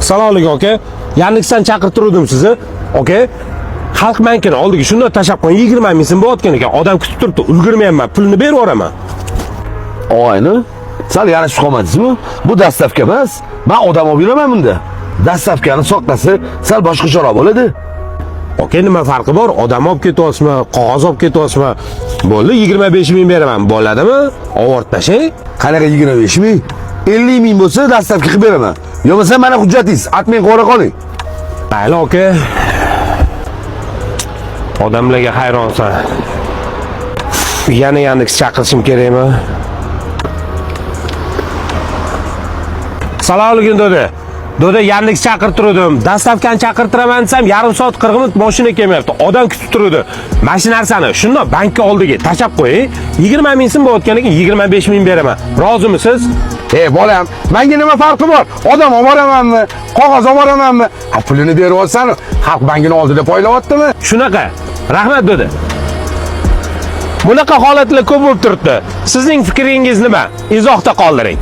Assalomu alaykum aka. Yannickdan chaqirtirdim sizni. Aka, Xalq bankini oldiga shunday tashab qo'ying, 20 ming so'm bo'layotgan ekan. Odam kutib turibdi, ulgurmayapman, pulni berib yuboraman. Oyni, sal yarashib qolmadingizmi? Bu dastavka emas. Men odam olib yuraman bunda. Dastavkani soqqasi sal boshqacharoq bo'ladi. Aka, nima farqi bor? Odam olib ketyapsizmi, qog'oz olib ketyapsizmi? Bo'ldi, 25 ming beraman. Bo'ladimi? Ovort tashing. Qanaqa 25 ming? 50 ming bo'lsa dastavka qilib beraman. Yo'qsa mana hujjatingiz, atmay qo'ra qoling. Mayli aka. Odamlarga hayronsan. Yana Yannick chaqirishim kerakmi? Assalomu alaykum do'da. Do'da, Yannick chaqirtirdim. Dastavkani chaqirtiraman desam, yarim soat 40 minut mashina kelmayapti. Odam kutib turadi. Mana shu narsani shunday bankka oldiga tashab qo'ying. 20 ming so'm bo'layotgan ekan, 25 ming beraman. Rozimisiz? Bolam, menga nima farqi bor? Odam olib boramanmi? Qog'oz olib boramanmi? Pulini berib olsan, Xalq bankini oldida poylayaptimi? Shunaqa. Rahmat do'da. Bunaqa holatlar ko'p bo'lib turibdi. Sizning fikringiz nima? Izohda qoldiring.